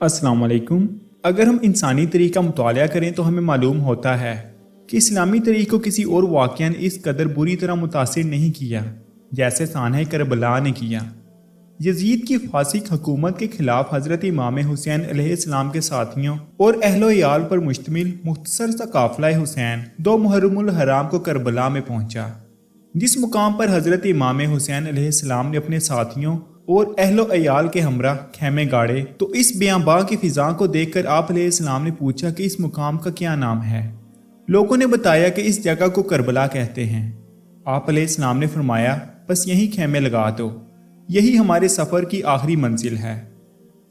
السلام علیکم۔ اگر ہم انسانی تاریخ کا مطالعہ کریں تو ہمیں معلوم ہوتا ہے کہ اسلامی تاریخ کو کسی اور واقعہ نے اس قدر بری طرح متاثر نہیں کیا جیسے سانحہ کربلا نے کیا۔ یزید کی فاسق حکومت کے خلاف حضرت امام حسین علیہ السلام کے ساتھیوں اور اہل و عیال پر مشتمل مختصر سا قافلہ حسین 2 محرم الحرام کو کربلا میں پہنچا، جس مقام پر حضرت امام حسین علیہ السلام نے اپنے ساتھیوں اور اہل و عیال کے ہمراہ خیمے گاڑے تو اس بیاباں کی فضا کو دیکھ کر آپ علیہ السلام نے پوچھا کہ اس مقام کا کیا نام ہے۔ لوگوں نے بتایا کہ اس جگہ کو کربلا کہتے ہیں۔ آپ علیہ السلام نے فرمایا بس یہیں خیمے لگا دو، یہی ہمارے سفر کی آخری منزل ہے۔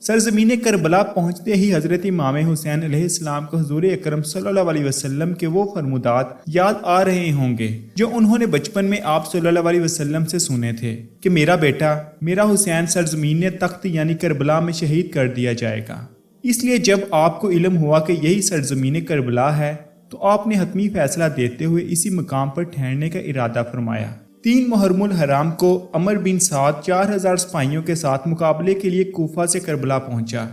سرزمین کربلا پہنچتے ہی حضرت امام حسین علیہ السلام کو حضور اکرم صلی اللہ علیہ وسلم کے وہ فرمودات یاد آ رہے ہوں گے جو انہوں نے بچپن میں آپ صلی اللہ علیہ وسلم سے سنے تھے کہ میرا بیٹا میرا حسین سرزمین تخت یعنی کربلا میں شہید کر دیا جائے گا۔ اس لیے جب آپ کو علم ہوا کہ یہی سرزمین کربلا ہے تو آپ نے حتمی فیصلہ دیتے ہوئے اسی مقام پر ٹھہرنے کا ارادہ فرمایا۔ 3 محرم الحرام کو عمر بن سعد 4000 سپاہیوں کے ساتھ مقابلے کے لیے کوفہ سے کربلا پہنچا۔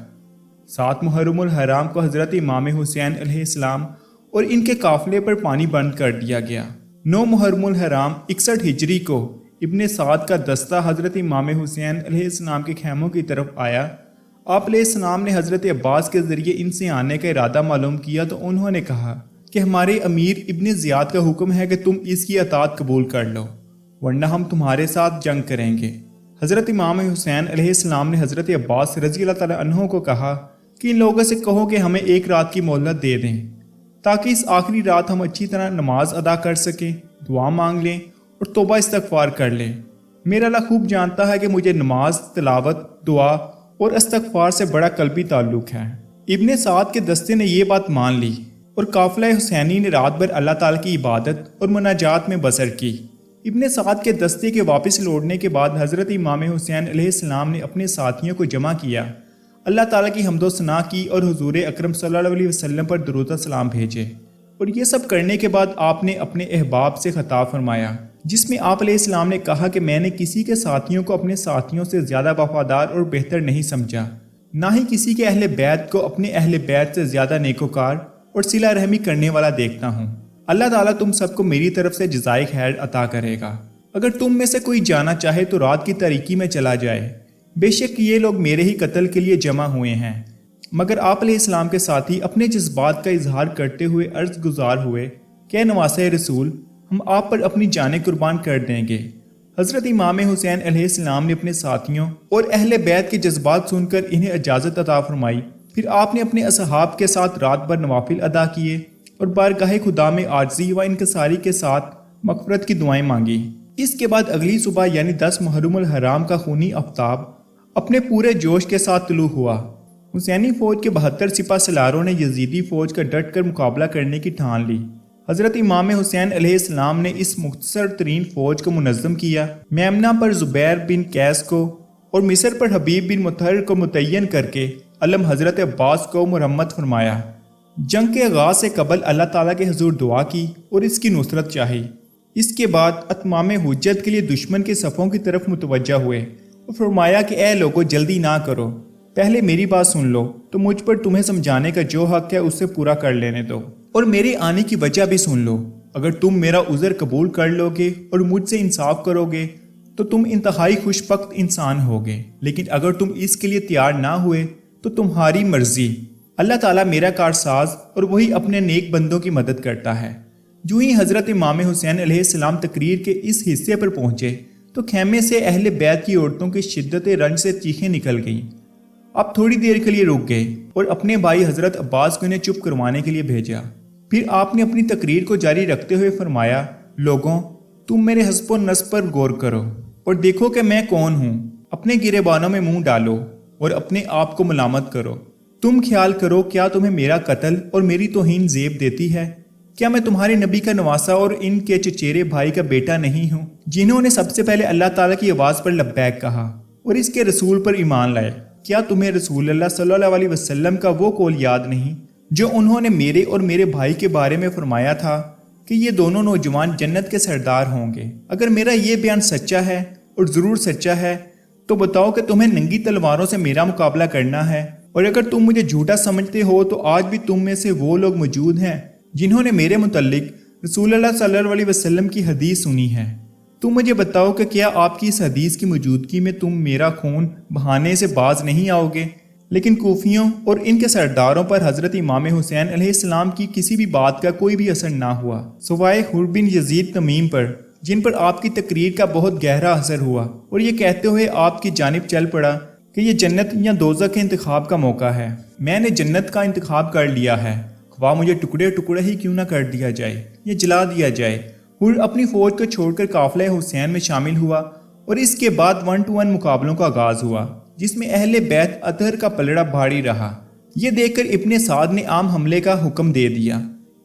7 محرم الحرام کو حضرت امام حسین علیہ السلام اور ان کے قافلے پر پانی بند کر دیا گیا۔ 9 محرم الحرام 61 ہجری کو ابن سعد کا دستہ حضرت امام حسین علیہ السلام کے خیموں کی طرف آیا۔ آپ علیہ السلام نے حضرت عباس کے ذریعے ان سے آنے کا ارادہ معلوم کیا تو انہوں نے کہا کہ ہمارے امیر ابن زیاد کا حکم ہے کہ تم اس کی اطاعت قبول کر لو ورنہ ہم تمہارے ساتھ جنگ کریں گے۔ حضرت امام حسین علیہ السلام نے حضرت عباس رضی اللہ تعالیٰ عنہ کو کہا کہ ان لوگوں سے کہو کہ ہمیں 1 رات کی مہلت دے دیں تاکہ اس آخری رات ہم اچھی طرح نماز ادا کر سکیں، دعا مانگ لیں اور توبہ استغفار کر لیں۔ میرا اللہ خوب جانتا ہے کہ مجھے نماز، تلاوت، دعا اور استغفار سے بڑا قلبی تعلق ہے۔ ابن سعد کے دستے نے یہ بات مان لی اور قافلہ حسینی نے رات بھر اللہ تعالیٰ کی عبادت اور مناجات میں بسر کی۔ ابن سعد کے دستے کے واپس لوٹنے کے بعد حضرت امام حسین علیہ السلام نے اپنے ساتھیوں کو جمع کیا، اللہ تعالیٰ کی حمد و ثنا کی اور حضور اکرم صلی اللہ علیہ وسلم پر درود و سلام بھیجے۔ اور یہ سب کرنے کے بعد آپ نے اپنے احباب سے خطاب فرمایا جس میں آپ علیہ السلام نے کہا کہ میں نے کسی کے ساتھیوں کو اپنے ساتھیوں سے زیادہ وفادار اور بہتر نہیں سمجھا، نہ ہی کسی کے اہل بیت کو اپنے اہل بیت سے زیادہ نیکوکار اور صلہ رحمی کرنے والا دیکھتا ہوں۔ اللہ تعالیٰ تم سب کو میری طرف سے جزائے خیر عطا کرے گا۔ اگر تم میں سے کوئی جانا چاہے تو رات کی تاریکی میں چلا جائے، بے شک یہ لوگ میرے ہی قتل کے لیے جمع ہوئے ہیں۔ مگر آپ علیہ السلام کے ساتھی اپنے جذبات کا اظہار کرتے ہوئے عرض گزار ہوئے کہ نواسہ رسول ہم آپ پر اپنی جانیں قربان کر دیں گے۔ حضرت امام حسین علیہ السلام نے اپنے ساتھیوں اور اہل بیت کے جذبات سن کر انہیں اجازت عطا فرمائی۔ پھر آپ نے اپنے اصحاب کے ساتھ رات بھر نوافل ادا کیے اور بارگاہ خدا میں عاجزی و انکساری کے ساتھ مغفرت کی دعائیں مانگی۔ اس کے بعد اگلی صبح یعنی 10 محرم الحرام کا خونی آفتاب اپنے پورے جوش کے ساتھ طلوع ہوا۔ حسینی فوج کے 72 سپہ سالاروں نے یزیدی فوج کا ڈٹ کر مقابلہ کرنے کی ٹھان لی۔ حضرت امام حسین علیہ السلام نے اس مختصر ترین فوج کو منظم کیا۔ میمنہ پر زبیر بن قیس کو اور مصر پر حبیب بن مطہر کو متعین کر کے علم حضرت عباس کو مرمت فرمایا۔ جنگ کے آغاز سے قبل اللہ تعالیٰ کے حضور دعا کی اور اس کی نصرت چاہی۔ اس کے بعد اتمام حجت کے لیے دشمن کے صفوں کی طرف متوجہ ہوئے اور فرمایا کہ اے لوگو جلدی نہ کرو، پہلے میری بات سن لو تو مجھ پر تمہیں سمجھانے کا جو حق ہے اسے پورا کر لینے دو، اور میرے آنے کی وجہ بھی سن لو۔ اگر تم میرا عذر قبول کر لو گے اور مجھ سے انصاف کرو گے تو تم انتہائی خوش بخت انسان ہوگے، لیکن اگر تم اس کے لیے تیار نہ ہوئے تو تمہاری مرضی۔ اللہ تعالیٰ میرا کارساز اور وہی اپنے نیک بندوں کی مدد کرتا ہے۔ جو ہی حضرت امام حسین علیہ السلام تقریر کے اس حصے پر پہنچے تو خیمے سے اہل بیت کی عورتوں کی شدت رنج سے چیخیں نکل گئیں۔ اب تھوڑی دیر کے لیے رک گئے اور اپنے بھائی حضرت عباس کو انہیں چپ کروانے کے لیے بھیجا۔ پھر آپ نے اپنی تقریر کو جاری رکھتے ہوئے فرمایا، لوگوں تم میرے حسب و نسب پر غور کرو اور دیکھو کہ میں کون ہوں، اپنے گریبانوں میں منہ ڈالو اور اپنے آپ کو ملامت کرو۔ تم خیال کرو کیا تمہیں میرا قتل اور میری توہین زیب دیتی ہے؟ کیا میں تمہارے نبی کا نواسا اور ان کے چچیرے بھائی کا بیٹا نہیں ہوں جنہوں نے سب سے پہلے اللہ تعالیٰ کی آواز پر لبیک کہا اور اس کے رسول پر ایمان لائے؟ کیا تمہیں رسول اللہ صلی اللہ علیہ وسلم کا وہ قول یاد نہیں جو انہوں نے میرے اور میرے بھائی کے بارے میں فرمایا تھا کہ یہ دونوں نوجوان جنت کے سردار ہوں گے۔ اگر میرا یہ بیان سچا ہے اور ضرور سچا ہے تو بتاؤ کہ تمہیں ننگی تلواروں سے میرا مقابلہ کرنا ہے، اور اگر تم مجھے جھوٹا سمجھتے ہو تو آج بھی تم میں سے وہ لوگ موجود ہیں جنہوں نے میرے متعلق رسول اللہ صلی اللہ علیہ وسلم کی حدیث سنی ہے۔ تم مجھے بتاؤ کہ کیا آپ کی اس حدیث کی موجودگی میں تم میرا خون بہانے سے باز نہیں آؤ گے؟ لیکن کوفیوں اور ان کے سرداروں پر حضرت امام حسین علیہ السلام کی کسی بھی بات کا کوئی بھی اثر نہ ہوا سوائے حر بن یزید تمیم پر، جن پر آپ کی تقریر کا بہت گہرا اثر ہوا اور یہ کہتے ہوئے آپ کی جانب چل پڑا کہ یہ جنت یا دوزخ کے انتخاب کا موقع ہے۔ میں نے جنت کا انتخاب کر لیا ہے، خواہ مجھے ٹکڑے ٹکڑے ہی کیوں نہ کر دیا جائے یا جلا دیا جائے۔ حر اپنی فوج کو چھوڑ کر قافلہ حسین میں شامل ہوا اور اس کے بعد 1 to 1 مقابلوں کا آغاز ہوا، جس میں اہل بیت اطہر کا پلڑا بھاری رہا۔ یہ دیکھ کر ابن سعد نے عام حملے کا حکم دے دیا۔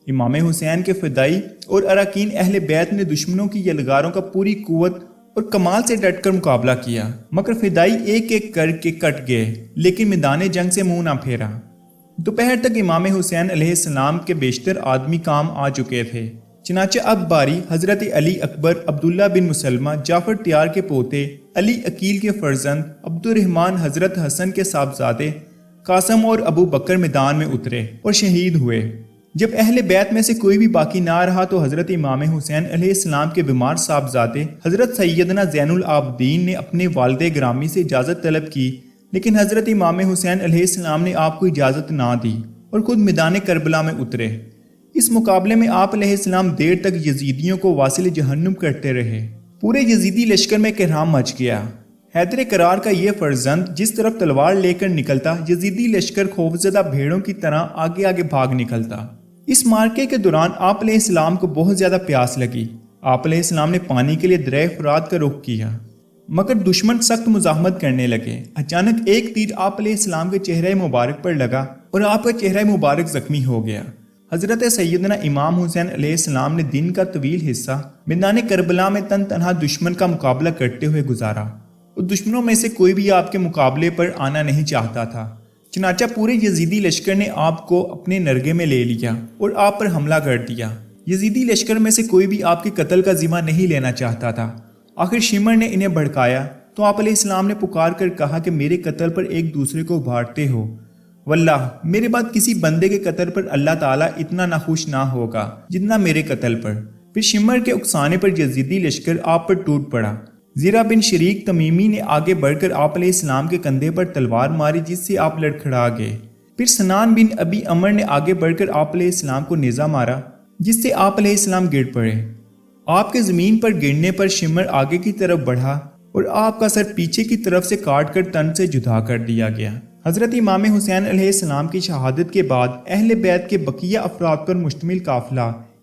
امام حسین کے فدائی اور اراکین اہل بیت نے دشمنوں کی یلغاروں کا پوری قوت اور کمال سے ڈٹ کر مقابلہ کیا، مگر فدائی ایک ایک کر کے کٹ گئے لیکن میدان جنگ سے منہ نہ پھیرا۔ دوپہر تک امام حسین علیہ السلام کے بیشتر آدمی کام آ چکے تھے، چنانچہ اب باری حضرت علی اکبر، عبداللہ بن مسلمہ، جعفر تیار کے پوتے، علی عقیل کے فرزند، عبد الرحمن حضرت حسن کے صاحبزادے، قاسم اور ابو بکر میدان میں اترے اور شہید ہوئے۔ جب اہل بیت میں سے کوئی بھی باقی نہ رہا تو حضرت امام حسین علیہ السلام کے بیمار صاحبزادے حضرت سیدنا زین العابدین نے اپنے والد گرامی سے اجازت طلب کی، لیکن حضرت امام حسین علیہ السلام نے آپ کو اجازت نہ دی اور خود میدان کربلا میں اترے۔ اس مقابلے میں آپ علیہ السلام دیر تک یزیدیوں کو واصل جہنم کرتے رہے۔ پورے یزیدی لشکر میں کہرام مچ گیا۔ حیدر کرار کا یہ فرزند جس طرف تلوار لے کر نکلتا، یزیدی لشکر خوفزدہ بھیڑوں کی طرح آگے آگے بھاگ نکلتا۔ اس مارکے کے دوران آپ علیہ السلام کو بہت زیادہ پیاس لگی۔ آپ علیہ السلام نے پانی کے لیے دریا فرات کا رخ کیا، مگر دشمن سخت مزاحمت کرنے لگے۔ اچانک ایک تیر آپ علیہ السلام کے چہرہ مبارک پر لگا اور آپ کا چہرہ مبارک زخمی ہو گیا۔ حضرت سیدنا امام حسین علیہ السلام نے دن کا طویل حصہ میدان کربلا میں تن تنہا دشمن کا مقابلہ کرتے ہوئے گزارا، اور دشمنوں میں سے کوئی بھی آپ کے مقابلے پر آنا نہیں چاہتا تھا۔ چنانچہ پورے یزیدی لشکر نے آپ کو اپنے نرغے میں لے لیا اور آپ پر حملہ کر دیا۔ یزیدی لشکر میں سے کوئی بھی آپ کے قتل کا ذمہ نہیں لینا چاہتا تھا۔ آخر شمر نے انہیں بھڑکایا تو آپ علیہ السلام نے پکار کر کہا کہ میرے قتل پر ایک دوسرے کو ابھارتے ہو، واللہ میرے بعد کسی بندے کے قتل پر اللہ تعالیٰ اتنا ناخوش نہ ہوگا جتنا میرے قتل پر۔ پھر شمر کے اکسانے پر یزیدی لشکر آپ پر ٹوٹ پڑا۔ زیرہ بن شریک تمیمی نے آگے بڑھ کر آپ علیہ السلام کے کندھے پر تلوار ماری، جس سے آپ لڑکھڑا گئے۔ پھر سنان بن ابی عمر نے آگے بڑھ کر آپ علیہ السلام کو نیزہ مارا، جس سے آپ علیہ السلام گر پڑے۔ آپ کے زمین پر گرنے پر شمر آگے کی طرف بڑھا اور آپ کا سر پیچھے کی طرف سے کاٹ کر تن سے جدا کر دیا گیا۔ حضرت امام حسین علیہ السلام کی شہادت کے بعد اہل بیت کے بقیہ افراد پر مشتمل قافلہ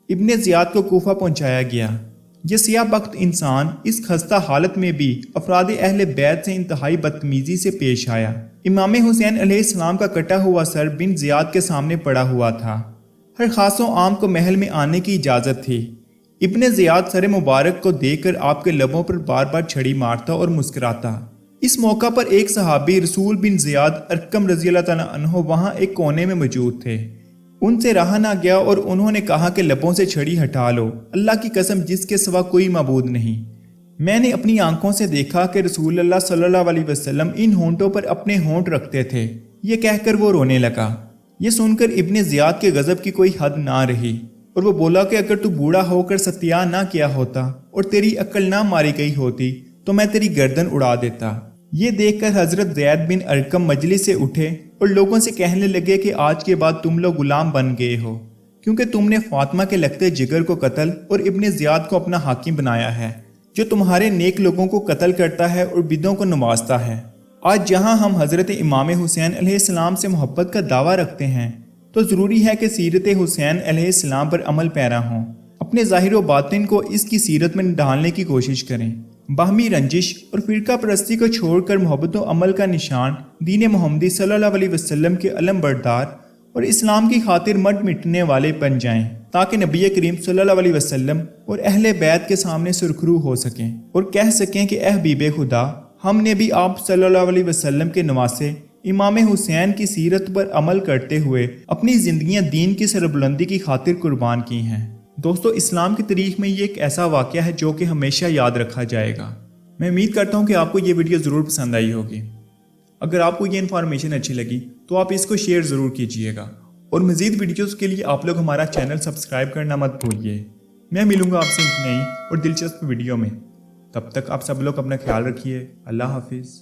ابن زیاد کو کوفہ پہنچایا گیا۔ یہ سیاہ بخت انسان اس خستہ حالت میں بھی افراد اہل بیت سے انتہائی بدتمیزی سے پیش آیا۔ امام حسین علیہ السلام کا کٹا ہوا سر بن زیاد کے سامنے پڑا ہوا تھا۔ ہر خاص و عام کو محل میں آنے کی اجازت تھی۔ ابن زیاد سر مبارک کو دیکھ کر آپ کے لبوں پر بار بار چھڑی مارتا اور مسکراتا۔ اس موقع پر ایک صحابی رسول بن زیاد ارقم رضی اللہ تعالیٰ عنہ وہاں ایک کونے میں موجود تھے۔ ان سے رہا نہ گیا اور انہوں نے کہا کہ لبوں سے چھڑی ہٹا لو، اللہ کی قسم جس کے سوا کوئی معبود نہیں۔ میں نے اپنی آنکھوں سے دیکھا کہ رسول اللہ صلی اللہ علیہ وسلم ان ہونٹوں پر اپنے ہونٹ رکھتے تھے۔ یہ کہہ کر وہ رونے لگا۔ یہ سن کر ابن زیاد کے غضب کی کوئی حد نہ رہی اور وہ بولا کہ اگر تو بوڑھا ہو کر ستیاہ نہ کیا ہوتا اور تیری عقل نہ ماری گئی ہوتی تو میں تیری گردن اڑا دیتا۔ یہ دیکھ کر حضرت زید بن ارقم مجلس سے اٹھے اور لوگوں سے کہنے لگے کہ آج کے بعد تم لوگ غلام بن گئے ہو، کیونکہ تم نے فاطمہ کے لگتے جگر کو قتل اور ابن زیاد کو اپنا حاکم بنایا ہے، جو تمہارے نیک لوگوں کو قتل کرتا ہے اور بدوں کو نوازتا ہے۔ آج جہاں ہم حضرت امام حسین علیہ السلام سے محبت کا دعویٰ رکھتے ہیں تو ضروری ہے کہ سیرت حسین علیہ السلام پر عمل پیرا ہوں، اپنے ظاہر و باطن کو اس کی سیرت میں ڈھالنے کی کوشش کریں۔ باہمی رنجش اور فرقہ پرستی کو چھوڑ کر محبت و عمل کا نشان دین محمدی صلی اللہ علیہ وسلم کے علم بردار اور اسلام کی خاطر مٹ مٹنے والے بن جائیں، تاکہ نبی کریم صلی اللہ علیہ وسلم اور اہل بیت کے سامنے سرخرو ہو سکیں اور کہہ سکیں کہ اے حبیب خدا، ہم نے بھی آپ صلی اللہ علیہ وسلم کے نواسے امام حسین کی سیرت پر عمل کرتے ہوئے اپنی زندگیاں دین کی سربلندی کی خاطر قربان کی ہیں۔ دوستو اسلام کی تاریخ میں یہ ایک ایسا واقعہ ہے جو کہ ہمیشہ یاد رکھا جائے گا۔ میں امید کرتا ہوں کہ آپ کو یہ ویڈیو ضرور پسند آئی ہوگی۔ اگر آپ کو یہ انفارمیشن اچھی لگی تو آپ اس کو شیئر ضرور کیجئے گا، اور مزید ویڈیوز کے لیے آپ لوگ ہمارا چینل سبسکرائب کرنا مت بھولیے۔ میں ملوں گا آپ سے ایک نئی اور دلچسپ ویڈیو میں، تب تک آپ سب لوگ اپنا خیال رکھیے۔ اللہ حافظ۔